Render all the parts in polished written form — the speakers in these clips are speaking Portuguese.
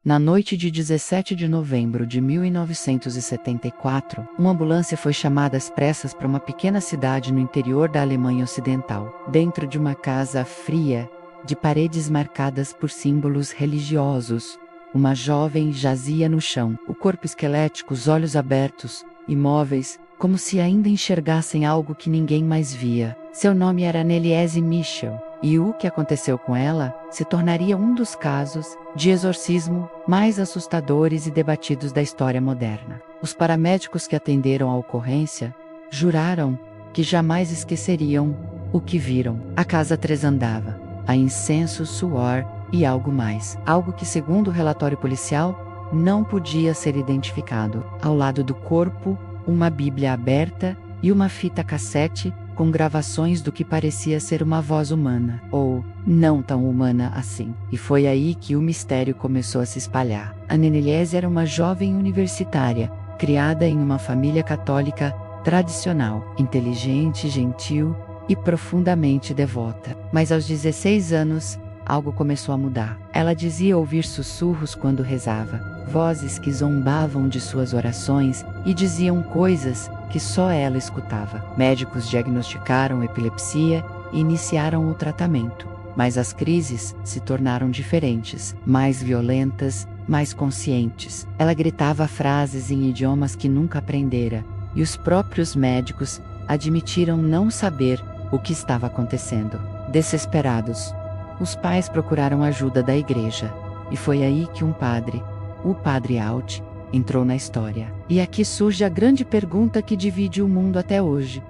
Na noite de 17 de novembro de 1974, uma ambulância foi chamada às pressas para uma pequena cidade no interior da Alemanha Ocidental. Dentro de uma casa fria, de paredes marcadas por símbolos religiosos, uma jovem jazia no chão, o corpo esquelético, os olhos abertos, imóveis, como se ainda enxergassem algo que ninguém mais via. Seu nome era Anneliese Michel, e o que aconteceu com ela se tornaria um dos casos de exorcismo mais assustadores e debatidos da história moderna. Os paramédicos que atenderam a ocorrência juraram que jamais esqueceriam o que viram. A casa tresandava, a incenso, suor e algo mais. Algo que, segundo o relatório policial, não podia ser identificado. Ao lado do corpo, uma Bíblia aberta e uma fita cassete com gravações do que parecia ser uma voz humana, ou não tão humana assim. E foi aí que o mistério começou a se espalhar. Anneliese era uma jovem universitária, criada em uma família católica tradicional, inteligente, gentil e profundamente devota. Mas aos 16 anos, algo começou a mudar. Ela dizia ouvir sussurros quando rezava, vozes que zombavam de suas orações e diziam coisas que só ela escutava. Médicos diagnosticaram epilepsia e iniciaram o tratamento, mas as crises se tornaram diferentes, mais violentas, mais conscientes. Ela gritava frases em idiomas que nunca aprendera, e os próprios médicos admitiram não saber o que estava acontecendo. Desesperados, os pais procuraram ajuda da igreja, e foi aí que um padre, o Padre Alt, entrou na história. E aqui surge a grande pergunta que divide o mundo até hoje.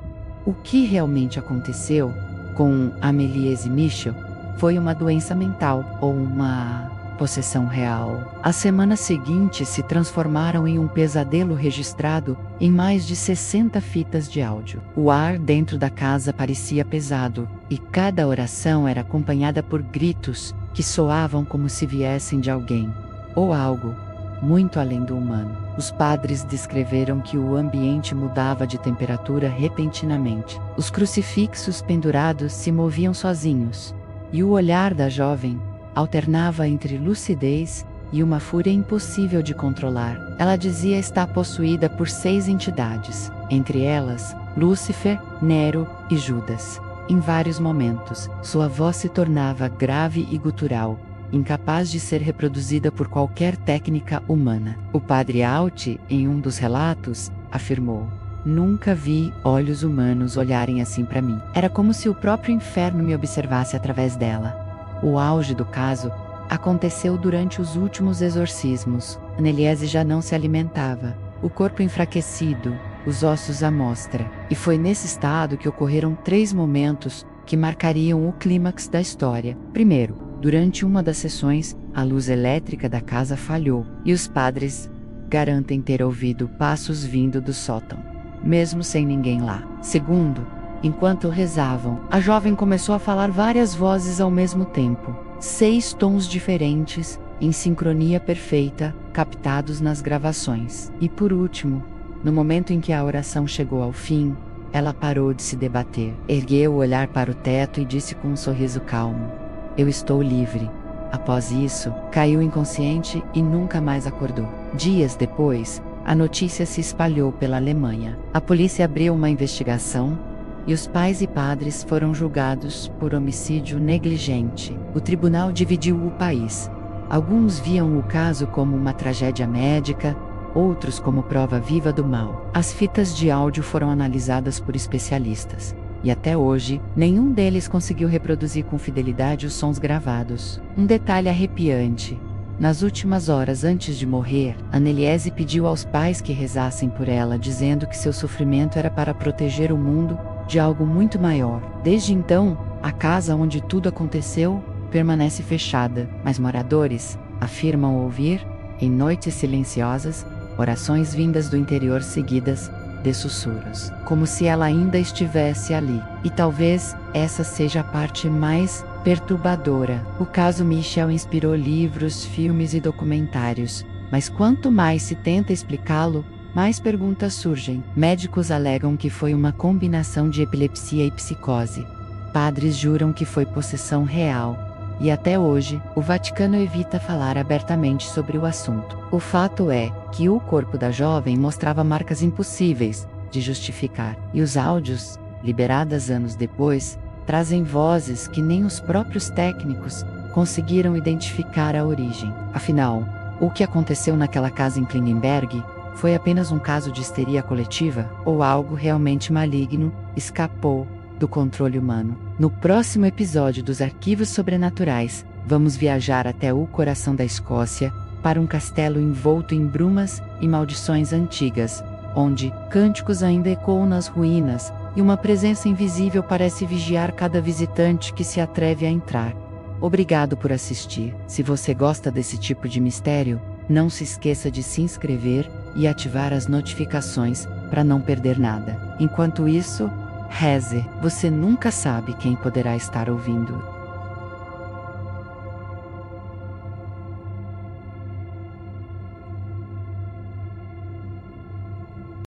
O que realmente aconteceu com Anneliese Michel? Foi uma doença mental ou uma possessão real? As semanas seguintes se transformaram em um pesadelo registrado em mais de 60 fitas de áudio. O ar dentro da casa parecia pesado, e cada oração era acompanhada por gritos que soavam como se viessem de alguém, ou algo muito além do humano. Os padres descreveram que o ambiente mudava de temperatura repentinamente. Os crucifixos pendurados se moviam sozinhos, e o olhar da jovem alternava entre lucidez e uma fúria impossível de controlar. Ela dizia estar possuída por 6 entidades, entre elas Lúcifer, Nero e Judas. Em vários momentos, sua voz se tornava grave e gutural, incapaz de ser reproduzida por qualquer técnica humana. O Padre Alt, em um dos relatos, afirmou: "Nunca vi olhos humanos olharem assim para mim. Era como se o próprio inferno me observasse através dela." O auge do caso aconteceu durante os últimos exorcismos. Anneliese já não se alimentava, o corpo enfraquecido, os ossos à mostra. E foi nesse estado que ocorreram 3 momentos que marcariam o clímax da história. Primeiro, durante uma das sessões, a luz elétrica da casa falhou, e os padres garantem ter ouvido passos vindo do sótão, mesmo sem ninguém lá. Segundo, enquanto rezavam, a jovem começou a falar várias vozes ao mesmo tempo, 6 tons diferentes, em sincronia perfeita, captados nas gravações. E por último, no momento em que a oração chegou ao fim, ela parou de se debater, ergueu o olhar para o teto e disse com um sorriso calmo: "Eu estou livre." Após isso, caiu inconsciente e nunca mais acordou. Dias depois, a notícia se espalhou pela Alemanha. A polícia abriu uma investigação e os pais e padres foram julgados por homicídio negligente. O tribunal dividiu o país. Alguns viam o caso como uma tragédia médica, outros como prova viva do mal. As fitas de áudio foram analisadas por especialistas, e até hoje, nenhum deles conseguiu reproduzir com fidelidade os sons gravados. Um detalhe arrepiante: nas últimas horas antes de morrer, Anneliese pediu aos pais que rezassem por ela, dizendo que seu sofrimento era para proteger o mundo de algo muito maior. Desde então, a casa onde tudo aconteceu permanece fechada, mas moradores afirmam ouvir, em noites silenciosas, orações vindas do interior seguidas de sussurros, como se ela ainda estivesse ali. E talvez essa seja a parte mais perturbadora. O caso Michel inspirou livros, filmes e documentários, mas quanto mais se tenta explicá-lo, mais perguntas surgem. Médicos alegam que foi uma combinação de epilepsia e psicose. Padres juram que foi possessão real. e até hoje, o Vaticano evita falar abertamente sobre o assunto. O fato é que o corpo da jovem mostrava marcas impossíveis de justificar, e os áudios, liberados anos depois, trazem vozes que nem os próprios técnicos conseguiram identificar a origem. Afinal, o que aconteceu naquela casa em Klingenberg foi apenas um caso de histeria coletiva ou algo realmente maligno escapou do controle humano? No próximo episódio dos Arquivos Sobrenaturais, vamos viajar até o coração da Escócia, para um castelo envolto em brumas e maldições antigas, onde cânticos ainda ecoam nas ruínas e uma presença invisível parece vigiar cada visitante que se atreve a entrar. Obrigado por assistir. Se você gosta desse tipo de mistério, não se esqueça de se inscrever e ativar as notificações para não perder nada. Enquanto isso, reze, você nunca sabe quem poderá estar ouvindo.